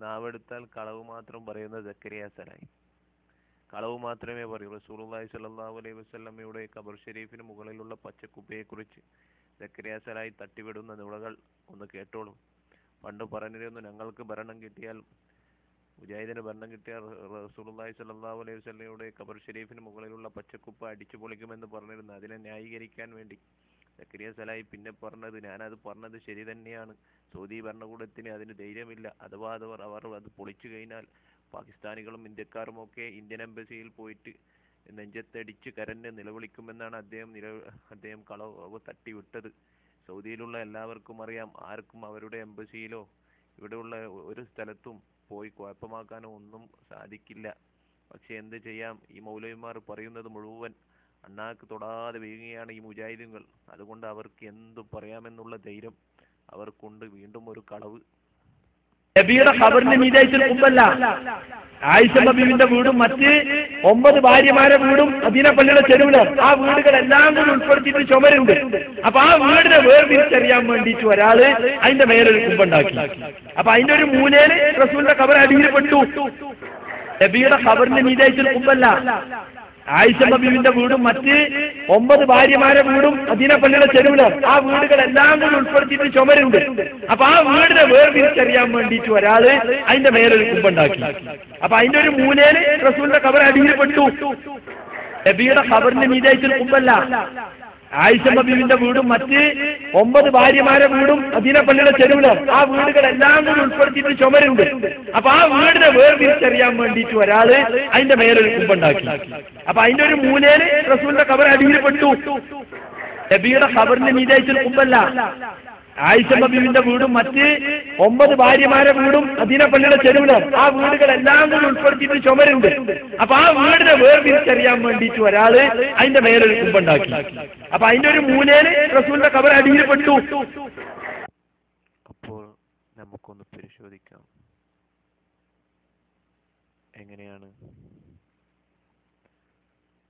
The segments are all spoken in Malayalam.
നാവെടുത്താൽ കളവ് മാത്രം പറയുന്ന സക്കരിയ സലായി. കളവ് മാത്രമേ പറയൂ. റസൂലുള്ളാഹി സ്വല്ലല്ലാഹു അലൈഹി വസല്ലമയുടെ ഖബർ ഷരീഫിന് മുകളിലുള്ള പച്ചക്കുപ്പയെക്കുറിച്ച് സക്കരിയ സലായി തട്ടിവിടുന്ന നുണകൾ ഒന്ന് കേട്ടോളൂ. പണ്ട് പറഞ്ഞിരുന്നു, ഞങ്ങൾക്ക് ഭരണം കിട്ടിയാൽ, മുജാഹിദിന് ഭരണം കിട്ടിയാൽ റസൂലുള്ളാഹി സ്വല്ലല്ലാഹു അലൈഹി വസല്ലമയുടെ ഖബർ ഷരീഫിന് മുകളിലുള്ള പച്ചക്കുപ്പ അടിച്ചു പൊളിക്കുമെന്ന് പറഞ്ഞിരുന്നു. അതിനെ ന്യായീകരിക്കാൻ വേണ്ടി സക്കരിയ സലായി പിന്നെ പറഞ്ഞത്, ഞാനത് പറഞ്ഞത് ശരി തന്നെയാണ്, സൗദി ഭരണകൂടത്തിന് അതിന് ധൈര്യമില്ല, അഥവാ അവർ അത് പൊളിച്ചു കഴിഞ്ഞാൽ പാകിസ്ഥാനികളും ഇന്ത്യക്കാരും ഒക്കെ ഇന്ത്യൻ എംബസിയിൽ പോയിട്ട് നെഞ്ചത്തടിച്ച് കരഞ്ഞ് നിലവിളിക്കുമെന്നാണ് അദ്ദേഹം കളവ് തട്ടിവിട്ടത്. സൗദിയിലുള്ള എല്ലാവർക്കും അറിയാം, ആർക്കും അവരുടെ എംബസിയിലോ ഇവിടെയുള്ള ഒരു സ്ഥലത്തും പോയി കുഴപ്പമാക്കാനോ ഒന്നും സാധിക്കില്ല. പക്ഷെ എന്ത് ചെയ്യാം, ഈ മൗലവിമാർ പറയുന്നത് മുഴുവൻ അണ്ണാക്ക് തൊടാതെ വീഴുകയാണ് ഈ മുജാഹിദുകൾ. അതുകൊണ്ട് അവർക്ക് എന്തു പറയാമെന്നുള്ള ധൈര്യം അവർക്കുണ്ട്. വീണ്ടും ഒരു കളവ്. നബിയുടെ ഖബറിന് മീതായിട്ടുള്ള കുമ്പല്ല, ആയിഷ ബീവിന്റെ വീടും മറ്റ് 9 ഭാര്യമാരെ വീടും മദീന പള്ളിയുടെ ചെരുവിലാണ്. ആ വീടുകളെല്ലാം കൂടി ഉൾപ്പെടുത്തിയിട്ട് ചുമരുണ്ട്. അപ്പൊ ആ വീടിനെ വേർതിരിച്ചറിയാൻ വേണ്ടിയിട്ട് ഒരാള് അതിന്റെ മേലൊരു കുമ്പുണ്ടാക്കി. അപ്പൊ അതിന്റെ ഒരു മൂലയില് റസൂലിന്റെ ഖബർ അടിയിൽ പെട്ടു. നബിയുടെ ഖബറിന് മീതായിട്ടുള്ള കുമ്പല്ല, ആയിഷ ബീവിന്റെ വീടും മറ്റ് 9 ഭാര്യമാരെ വീടും മദീന പള്ളിയുടെ ചെരുവിലാണ്. ആ വീടുകളെല്ലാം കൂടി ഉൾപ്പെടുത്തിയിട്ട് ചുമരുണ്ട്. അപ്പൊ ആ വീടിനെ വേർതിരിച്ചറിയാൻ വേണ്ടിയിട്ട് ഒരാള് അതിന്റെ മേലൊരു കുമ്പുണ്ടാക്കി. അപ്പൊ അതിന്റെ ഒരു മൂലയില് റസൂലിന്റെ ഖബർ അടിയിൽ പെട്ടു. നബിയുടെ ഖബറിന് മീതായിട്ടുള്ള കുമ്പല്ല, ആയിഷ ബീവിന്റെ വീടും മറ്റ് 9 ഭാര്യമാരെ വീടും മദീന പള്ളിയുടെ ചെരുവിലാണ്. ആ വീടുകളെല്ലാം കൂടി ഉൾപ്പെടുത്തിയിട്ട് ചുമരുണ്ട്. അപ്പൊ ആ വീടിനെ വേർതിരിച്ചറിയാൻ വേണ്ടിയിട്ട് ഒരാള് അതിന്റെ മേലൊരു കുമ്പുണ്ടാക്കി. അപ്പൊ അതിന്റെ ഒരു മൂലയില് റസൂലിന്റെ ഖബർ അടിയിൽ പെട്ടു. നബിയുടെ ഖബറിന് മീതായിട്ടുള്ള കുമ്പല്ല, ആയിഷ ബീവിന്റെ വീടും മറ്റ് 9 ഭാര്യമാരെ വീടും മദീന പള്ളിയുടെ ചെരുവിലാണ്. ആ വീടുകളെല്ലാം കൂടി ഉൾപ്പെടുത്തിയിട്ട് ചുമരുണ്ട്. അപ്പൊ ആ വീടിനെ വേർതിരിച്ചറിയാൻ വേണ്ടിയിട്ട് ഒരാള് അതിന്റെ മേലൊരു കുമ്പുണ്ടാക്കി. അപ്പൊ അതിന്റെ ഒരു മൂലയില് റസൂലിന്റെ ഖബർ അടിയിൽ പെട്ടു. അപ്പോൾ നമുക്കൊന്ന് പരിശോധിക്കാം, എങ്ങനെയാണ്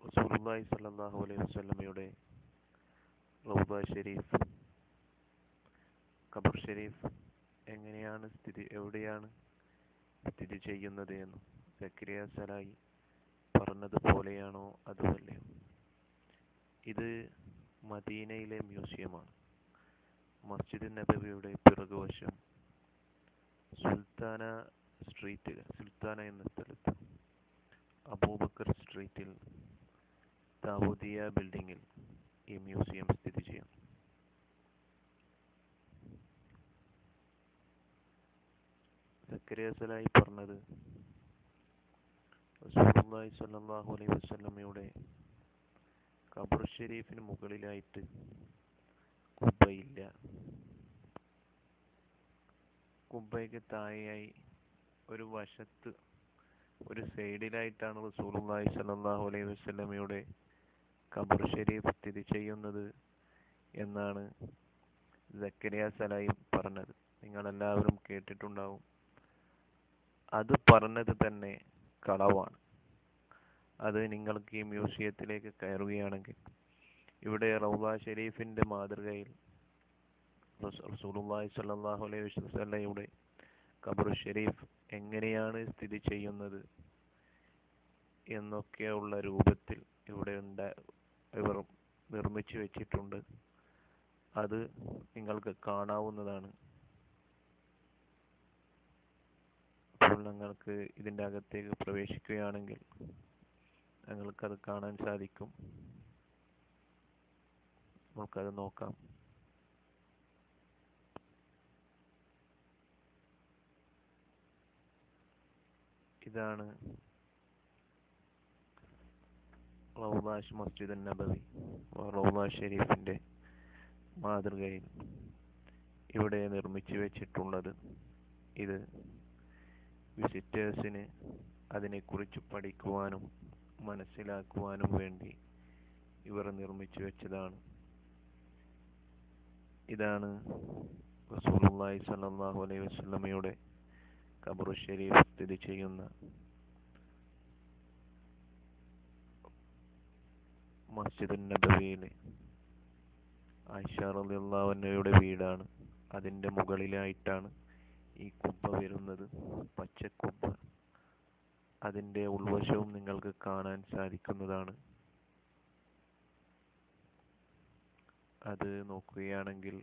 റസൂലുള്ളാഹി സ്വല്ലല്ലാഹു അലൈഹി വസല്ലമയുടെ റൗദ ഷരീഫ്, ഖബർ ഷരീഫ് എങ്ങനെയാണ് എവിടെയാണ് സ്ഥിതി ചെയ്യുന്നത് എന്ന്. സക്കരിയ സലായി പറഞ്ഞതുപോലെയാണോ അതുമല്ലയോ? ഇത് മദീനയിലെ മ്യൂസിയമാണ്. മസ്ജിദ് നബവിയുടെ പിറകുവശം സുൽത്താന എന്ന സ്ഥലത്ത് അബൂബക്കർ സ്ട്രീറ്റിൽ ദാവൂദിയ ബിൽഡിങ്ങിൽ ഈ മ്യൂസിയം സ്ഥിതി ചെയ്യും. സക്കരിയ സലായി പറഞ്ഞത്, റസൂലുള്ളാഹി സ്വല്ലല്ലാഹു അലൈഹി വസല്ലമയുടെ ഖബർ ഷരീഫിന് മുകളിലായിട്ട് കുബ്ബയില്ല. കുബ്ബയ്ക്ക് താഴെയായി ഒരു വശത്ത്, ഒരു സൈഡിലായിട്ടാണ് റസൂലുള്ളാഹി സ്വല്ലല്ലാഹു അലൈഹി വസല്ലമയുടെ ഖബർ ഷരീഫ് സ്ഥിതി ചെയ്യുന്നത് എന്നാണ് സക്കരിയ സലായി പറഞ്ഞത്. നിങ്ങളെല്ലാവരും കേട്ടിട്ടുണ്ടാവും. അത് പറഞ്ഞത് തന്നെ കളവാണ്. അത് നിങ്ങൾക്ക് ഈ മ്യൂസിയത്തിലേക്ക് കയറുകയാണെങ്കിൽ ഇവിടെ റൗള ഷരീഫിന്റെ മാതൃകയിൽ റസൂലുള്ളാഹി സ്വല്ലല്ലാഹു അലൈഹി വസല്ലമയുടെ ഖബർ ഷരീഫ് എങ്ങനെയാണ് സ്ഥിതി ചെയ്യുന്നത് എന്നൊക്കെയുള്ള രൂപത്തിൽ ഇവിടെ ഇവർ നിർമ്മിച്ചു വെച്ചിട്ടുണ്ട്. അത് നിങ്ങൾക്ക് കാണാവുന്നതാണ്. അപ്പോൾ നിങ്ങൾക്ക് ഇതിൻ്റെ അകത്തേക്ക് പ്രവേശിക്കുകയാണെങ്കിൽ നിങ്ങൾക്കത് കാണാൻ സാധിക്കും. നമുക്കത് നോക്കാം. ഇതാണ് റൗള മസ്ജിദ് നബവി, റൗള ഷരീഫിന്റെ മാതൃകയിൽ ഇവിടെ നിർമ്മിച്ചു വെച്ചിട്ടുള്ളത്. ഇത് വിസിറ്റേഴ്സിന് അതിനെക്കുറിച്ച് പഠിക്കുവാനും മനസ്സിലാക്കുവാനും വേണ്ടി ഇവർ നിർമ്മിച്ചു വെച്ചതാണ്. ഇതാണ് റസൂലുള്ളാഹി സ്വല്ലല്ലാഹു അലൈഹി വസല്ലമയുടെ ഖബർ ഷരീഫ് സ്ഥിതി ചെയ്യുന്ന മസ്ജിദ് നബവിയിലെ ആയിഷ റളിയല്ലാഹു അൻഹയുടെ വീടാണ്. അതിൻ്റെ മുകളിലായിട്ടാണ് ഈ കുബ്ബ വരുന്നത്, പച്ചക്കുബ്ബ. അതിൻ്റെ ഉൾവശവും നിങ്ങൾക്ക് കാണാൻ സാധിക്കുന്നതാണ്. അത് നോക്കുകയാണെങ്കിൽ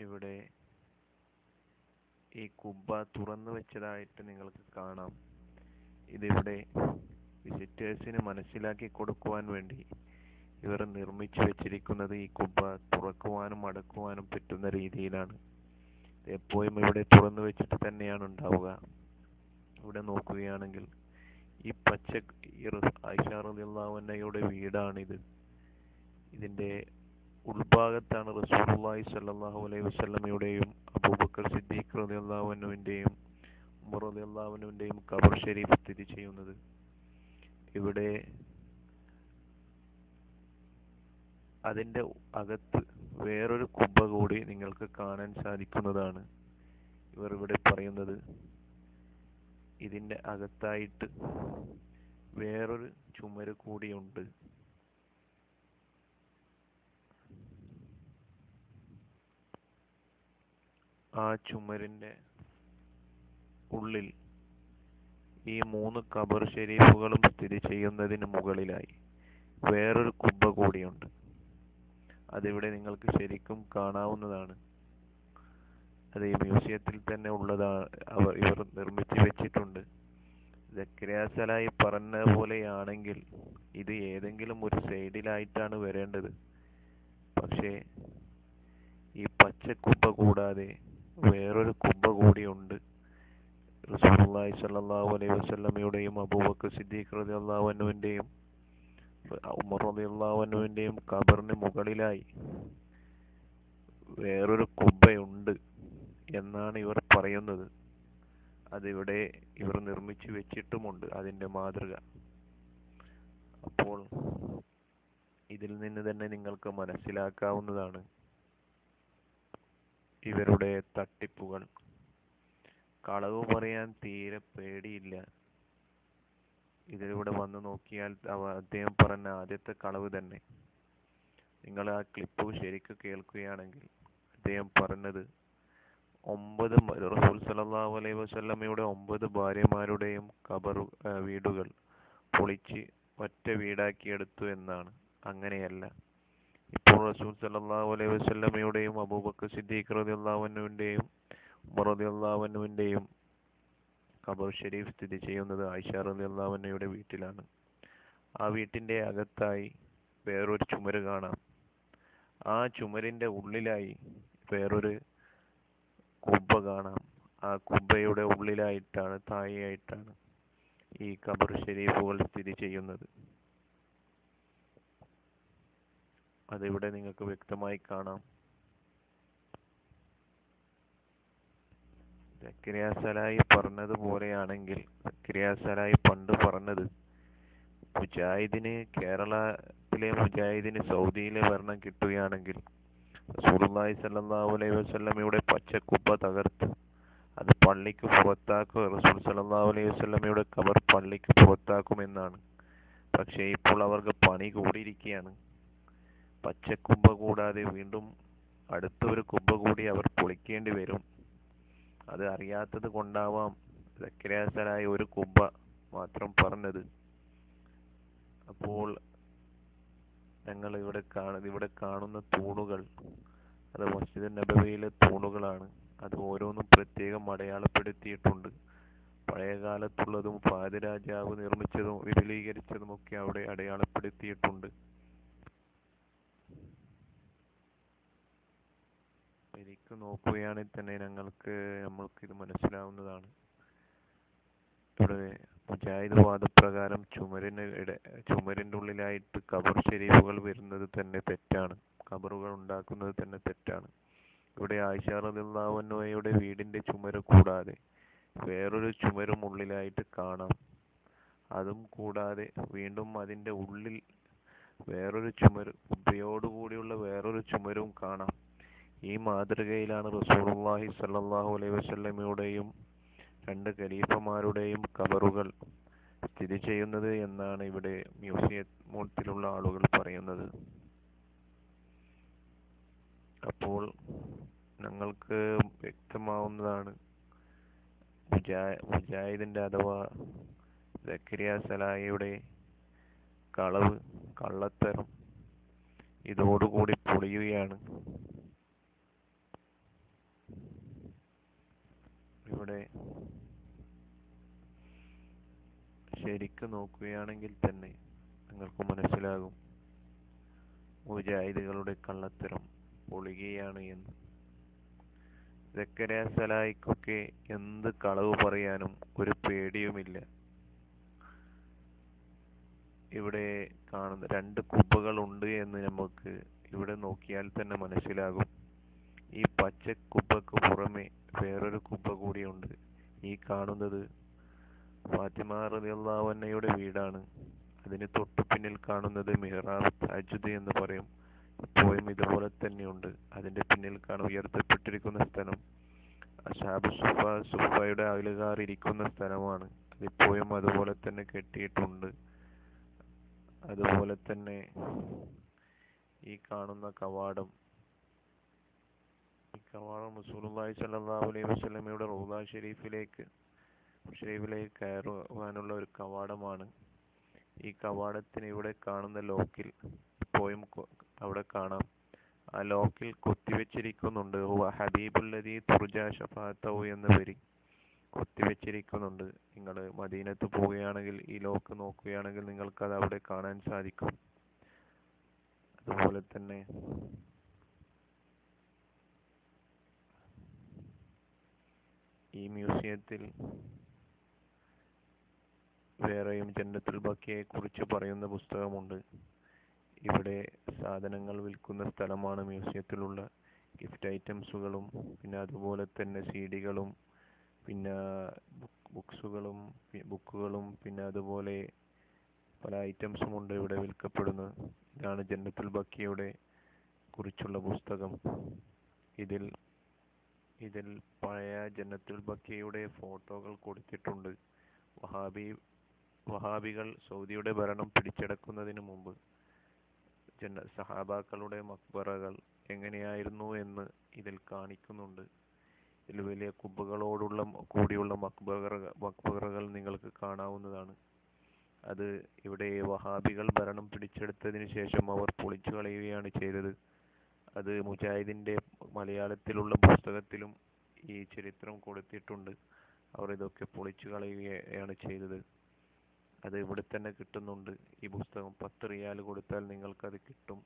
ഇവിടെ ഈ കുബ്ബ തുറന്നു വെച്ചതായിട്ട് നിങ്ങൾക്ക് കാണാം. ഇതിവിടെ വിസിറ്റേഴ്സിന് മനസ്സിലാക്കി കൊടുക്കുവാൻ വേണ്ടി ഇവർ നിർമ്മിച്ചു വെച്ചിരിക്കുന്നത് ഈ കുബ്ബ തുറക്കുവാനും അടക്കുവാനും പറ്റുന്ന രീതിയിലാണ്. എപ്പോഴും ഇവിടെ തുറന്നു വെച്ചിട്ട് തന്നെയാണ് ഉണ്ടാവുക. ഇവിടെ നോക്കുകയാണെങ്കിൽ ഈ ആയിഷ റളിയല്ലാഹു അൻഹയുടെ വീടാണിത്. ഇതിന്റെ ഉൾഭാഗത്താണ് റസൂലുള്ളാഹി സ്വല്ലല്ലാഹു അലൈഹി വസല്ലമയുടെയും അബൂബക്കർ സിദ്ദീഖ് റളിയല്ലാഹു അൻഹുവിന്റെയും ഉമർ റളിയല്ലാഹു അൻഹുവിന്റെയും ഖബർ ഷരീഫ് സ്ഥിതി ചെയ്യുന്നത്. ഇവിടെ അതിന്റെ അകത്ത് വേറൊരു കുബ്ബ കൂടി നിങ്ങൾക്ക് കാണാൻ സാധിക്കുന്നതാണ്. ഇവർ ഇവിടെ പറയുന്നത് ഇതിന്റെ അകത്തായിട്ട് വേറൊരു ചുമര് കൂടിയുണ്ട്. ആ ചുമരിന്റെ ഉള്ളിൽ ഈ 3 ഖബർ ഷരീഫുകളും സ്ഥിതി ചെയ്യുന്നതിന് മുകളിലായി വേറൊരു കുബ്ബ കൂടിയുണ്ട്. അതിവിടെ നിങ്ങൾക്ക് ശരിക്കും കാണാവുന്നതാണ്. അത് ഈ മ്യൂസിയത്തിൽ തന്നെ ഉള്ളതാണ്. ഇവർ നിർമ്മിച്ചു വെച്ചിട്ടുണ്ട്. സക്കരിയ സലാഹി പറഞ്ഞ പോലെയാണെങ്കിൽ ഇത് ഏതെങ്കിലും ഒരു സൈഡിലായിട്ടാണ് വരേണ്ടത്. പക്ഷേ ഈ പച്ചക്കുബ്ബ കൂടാതെ വേറൊരു കുബ്ബ കൂടിയുണ്ട്. റസൂലുള്ളാഹി സ്വല്ലല്ലാഹു അലൈഹി വസല്ലമയുടെയും അബൂബക്കർ സിദ്ദീഖ് റളിയല്ലാഹു അൻഹുവിന്റെയും ഉമർ റളിയല്ലാഹു അൻഹുവിന്റെയും ഖബറിന് മുകളിലായി വേറൊരു കുബ്ബയുണ്ട് എന്നാണ് ഇവർ പറയുന്നത്. അതിവിടെ ഇവർ നിർമ്മിച്ചു വെച്ചിട്ടുമുണ്ട് അതിന്റെ മാതൃക. അപ്പോൾ ഇതിൽ നിന്ന് തന്നെ നിങ്ങൾക്ക് മനസ്സിലാക്കാവുന്നതാണ് ഇവരുടെ തട്ടിപ്പുകൾ. കളവ് പറയാൻ തീരെ പേടിയില്ല. ഇതിലൂടെ വന്നു നോക്കിയാൽ അദ്ദേഹം പറഞ്ഞ ആദ്യത്തെ കളവ് തന്നെ. നിങ്ങൾ ആ ക്ലിപ്പ് ശരിക്കും കേൾക്കുകയാണെങ്കിൽ അദ്ദേഹം പറഞ്ഞത് 9 റസൂൽ സല്ലല്ലാഹു അലൈഹി വസല്ലമയുടെ 9 ഭാര്യമാരുടെയും വീടുകൾ പൊളിച്ച് ഒറ്റ വീടാക്കിയെടുത്തു എന്നാണ്. അങ്ങനെയല്ല. ഇപ്പോൾ റസൂൽ സല്ലല്ലാഹു അലൈഹി വസല്ലമയുടെയും അബൂബക്കർ സിദ്ദീഖ് റളിയല്ലാഹു അൻഹുവിന്റെയും ഉമർ റളിയല്ലാഹു അൻഹുവിന്റെയും ഖബർ ഷരീഫ് സ്ഥിതി ചെയ്യുന്നത് ആയിഷ റളിയല്ലാഹു അൻഹയുടെ വീട്ടിലാണ്. ആ വീട്ടിന്റെ അകത്തായി വേറൊരു ചുമര് കാണാം. ആ ചുമരിന്റെ ഉള്ളിലായി വേറൊരു കുബ്ബ കാണാം. ആ കുബ്ബയുടെ ഉള്ളിലായിട്ടാണ്, താഴെയായിട്ടാണ് ഈ ഖബർ ഷരീഫുകൾ സ്ഥിതി ചെയ്യുന്നത്. അതിവിടെ നിങ്ങൾക്ക് വ്യക്തമായി കാണാം. സക്കരിയ സലാഹി പറഞ്ഞതുപോലെയാണെങ്കിൽ സക്കരിയ സലാഹി പണ്ട് പറഞ്ഞത് കേരളത്തിലെ മുജാഹിദിന് സൗദിയിലെ ഭരണം കിട്ടുകയാണെങ്കിൽ റസൂലുള്ളാഹി സ്വല്ലല്ലാഹു അലൈഹി വസല്ലമയുടെ പച്ചക്കുബ്ബ തകർത്ത് അത് പള്ളിക്ക് പുറത്താക്കുക, റസൂൽ സ്വല്ലല്ലാഹു അലൈഹി വസല്ലമയുടെ ഖബർ പള്ളിക്ക് പുറത്താക്കുമെന്നാണ്. പക്ഷേ ഇപ്പോൾ അവർക്ക് പണി കൂടിയിരിക്കുകയാണ്. പച്ചക്കുബ്ബ കൂടാതെ വീണ്ടും അടുത്തൊരു കുബ്ബ കൂടി അവർ പൊളിക്കേണ്ടി വരും. അത് അറിയാത്തത് കൊണ്ടാവാം സക്കരിയ സലാഹി ഒരു കുബ്ബ മാത്രം പറഞ്ഞത്. അപ്പോൾ ഞങ്ങൾ ഇവിടെ കാണുന്ന തൂണുകൾ അത് മസ്ജിദ് നബവിയിലെ തൂണുകളാണ്. അത് ഓരോന്നും പ്രത്യേകം അടയാളപ്പെടുത്തിയിട്ടുണ്ട്. പഴയകാലത്തുള്ളതും ഫഹദ് രാജാവ് നിർമ്മിച്ചതും വിപുലീകരിച്ചതും ഒക്കെ അവിടെ അടയാളപ്പെടുത്തിയിട്ടുണ്ട്. ശരിക്കും നോക്കുകയാണെങ്കിൽ തന്നെ നമ്മൾക്ക് ഇത് മനസ്സിലാവുന്നതാണ്. ഇവിടെ മുജാഹിദ് വാദപ്രകാരം ചുമരിന്റെ ഉള്ളിലായിട്ട് ഖബർ ഷരീഫുകൾ വരുന്നത് തന്നെ തെറ്റാണ്. ഖബറുകൾ ഉണ്ടാക്കുന്നത് തന്നെ തെറ്റാണ്. ഇവിടെ ആയിഷ റളിയല്ലാഹു അൻഹയുടെ വീടിന്റെ ചുമര് കൂടാതെ വേറൊരു ചുമരും ഉള്ളിലായിട്ട് കാണാം. അതും കൂടാതെ വീണ്ടും അതിന്റെ ഉള്ളിൽ വേറൊരു ചുമര്, കുബ്ബയോടുകൂടിയുള്ള വേറൊരു ചുമരും കാണാം. ഈ മാതൃകയിലാണ് റസൂലുള്ളാഹി സ്വല്ലല്ലാഹു അലൈഹി വസല്ലമയുടെയും 2 ഖലീഫമാരുടെയും ഖബറുകൾ സ്ഥിതി ചെയ്യുന്നത് എന്നാണ് ഇവിടെ മ്യൂസിയത്തിലുള്ള ആളുകൾ പറയുന്നത്. അപ്പോൾ ഞങ്ങൾക്ക് വ്യക്തമാവുന്നതാണ് മുജാഹിദിന്റെ അഥവാ സക്കരിയ സലാഹിയുടെ കള്ളത്തരം ഇതോടുകൂടി പൊളിയുകയാണ്. ഇവിടെ ശരിക്കും നോക്കുകയാണെങ്കിൽ തന്നെ നിങ്ങൾക്ക് മനസ്സിലാകും മുജാഹിദുകളുടെ കള്ളത്തരം പൊളിയുകയാണ് എന്ന്. സക്കരിയ സലാഹിക്കൊക്കെ എന്ത് കളവ് പറയാനും ഒരു പേടിയുമില്ല. ഇവിടെ കാണുന്ന 2 കുബ്ബകൾ ഉണ്ട് എന്ന് നമുക്ക് ഇവിടെ നോക്കിയാൽ തന്നെ മനസ്സിലാകും. ഈ പച്ച കുബ്ബക്ക് പുറമെ വേറൊരു കുബ്ബ കൂടിയുണ്ട്. ഈ കാണുന്നത് ഫാത്തിമ റളിയല്ലാഹു അൻഹയുടെ വീടാണ്. അതിന് തൊട്ടു പിന്നിൽ കാണുന്നത് മിഹ്റാബ് തഹജ്ജുദ് എന്ന് പറയും. ഇപ്പോഴും ഇതുപോലെ തന്നെയുണ്ട്. അതിന്റെ പിന്നിൽ ഉയർത്തപ്പെട്ടിരിക്കുന്ന സ്ഥലം അസ്ഹാബ് സുഫയുടെ അയലുകാർ ഇരിക്കുന്ന സ്ഥലമാണ്. അതിപ്പോഴും അതുപോലെ തന്നെ കെട്ടിയിട്ടുണ്ട്. അതുപോലെ തന്നെ ഈ കാണുന്ന കവാടം റസൂലുള്ളാഹി സ്വല്ലല്ലാഹു അലൈഹി വസല്ലമയുടെ റൗള ഷരീഫിലേക്ക് കയറുവാനുള്ള ഒരു കവാടമാണ്. ഈ കവാടത്തിന് ഇവിടെ കാണുന്ന ലോക്കിൽ ഇപ്പോഴും അവിടെ കാണാം. ആ ലോക്കിൽ കൊത്തിവെച്ചിരിക്കുന്നുണ്ട് ഹബീബുല്ലദീ തുർജാ ശഫാഅത്തുഹു എന്ന വരി കൊത്തിവെച്ചിരിക്കുന്നുണ്ട്. നിങ്ങൾ മദീനത്ത് പോവുകയാണെങ്കിൽ ഈ ലോക്ക് നോക്കുകയാണെങ്കിൽ നിങ്ങൾക്കത് അവിടെ കാണാൻ സാധിക്കും. അതുപോലെ തന്നെ ഈ മ്യൂസിയത്തിൽ വേറെയും ജന്നത്തുൽ ബഖിയയെ കുറിച്ച് പറയുന്ന പുസ്തകമുണ്ട്. ഇവിടെ സാധനങ്ങൾ വിൽക്കുന്ന സ്ഥലമാണ് മ്യൂസിയത്തിലുള്ള ഗിഫ്റ്റ് ഐറ്റംസുകളും പിന്നെ അതുപോലെ തന്നെ സിഡികളും പിന്നെ ബുക്കുകളും പിന്നെ അതുപോലെ പല ഐറ്റംസും ഉണ്ട് ഇവിടെ വിൽക്കപ്പെടുന്നത്. ഇതാണ് ജന്നത്തുൽ ബഖിയയുടെ കുറിച്ചുള്ള പുസ്തകം. ഇതിൽ പഴയ ജന്നത്തുൽ ബഖിയയുടെ ഫോട്ടോകൾ കൊടുത്തിട്ടുണ്ട്. വഹാബികൾ സൗദിയുടെ ഭരണം പിടിച്ചെടുക്കുന്നതിന് മുമ്പ് സഹാബാക്കളുടെ മക്ബറകൾ എങ്ങനെയായിരുന്നു എന്ന് ഇതിൽ കാണിക്കുന്നുണ്ട്. ഇതിൽ വലിയ കുബ്ബകളോടുള്ള കൂടിയുള്ള മക്ബറകൾ നിങ്ങൾക്ക് കാണാവുന്നതാണ്. അത് ഇവിടെ വഹാബികൾ ഭരണം പിടിച്ചെടുത്തതിന് ശേഷം അവർ പൊളിച്ചു കളയുകയാണ് ചെയ്തത്. അത് മുജാഹിദിന്റെ മലയാളത്തിലുള്ള പുസ്തകത്തിലും ഈ ചരിത്രം കൊടുത്തിട്ടുണ്ട്. അവർ ഇതൊക്കെ പൊളിച്ചു കളയുകയാണ് ചെയ്തത്. അത് ഇവിടെ തന്നെ കിട്ടുന്നുണ്ട്. ഈ പുസ്തകം 10 റിയാൽ കൊടുത്താൽ നിങ്ങൾക്കത് കിട്ടും.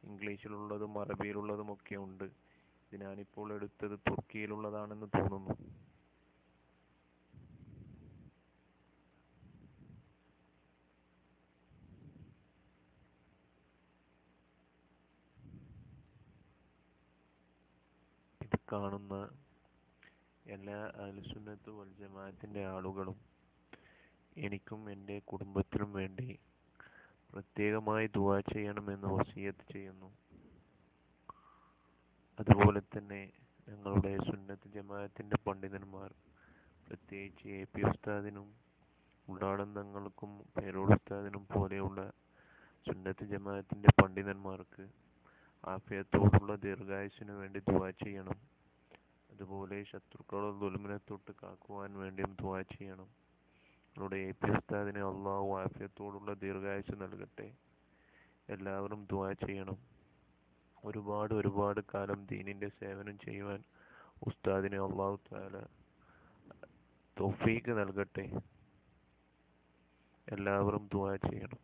ഇംഗ്ലീഷിലുള്ളതും അറബിയിലുള്ളതും ഒക്കെ ഉണ്ട്. ഇത് ഞാനിപ്പോൾ എടുത്തത് തുർക്കിയിലുള്ളതാണെന്ന് തോന്നുന്നു. ഇത് കാണുന്ന എല്ലാ അഹ്ലുസുന്നത്ത് വൽ ജമാഅത്തിന്റെ ആളുകളും എനിക്കും എൻ്റെ കുടുംബത്തിനും വേണ്ടി പ്രത്യേകമായി ദുആ ചെയ്യണമെന്ന് വസിയത്ത് ചെയ്യുന്നു. അതുപോലെ തന്നെ ഞങ്ങളുടെ സുന്നത്ത് ജമാഅത്തിന്റെ പണ്ഡിതന്മാർ, പ്രത്യേകിച്ച് AP ഉസ്താദിനും ഉള്ളാടൻ തങ്ങൾക്കും പേരോട് ഉസ്താദിനും പോലെയുള്ള സുന്നത്ത് ജമാഅത്തിന്റെ പണ്ഡിതന്മാർക്ക് ആഫിയത്തോടുള്ള ദീർഘായുസ്സിനു വേണ്ടി ദുആ ചെയ്യണം. അതുപോലെ ശത്രുക്കളുടെ ദുൽമിനെ തൊട്ട് കാക്കുവാൻ വേണ്ടിയും ദുആ ചെയ്യണം. ഞങ്ങളുടെ AP ഉസ്താദിന് അള്ളാഹു ആഫിയത്തോടുള്ള ദീർഘായുസ്സ് നൽകട്ടെ. എല്ലാവരും ദുആ ചെയ്യണം. ഒരുപാട് കാലം ദീനിന്റെ സേവനം ചെയ്യുവാൻ ഉസ്താദിന് അള്ളാഹു തആല തൗഫീഖ് നൽകട്ടെ. എല്ലാവരും ദുആ ചെയ്യണം.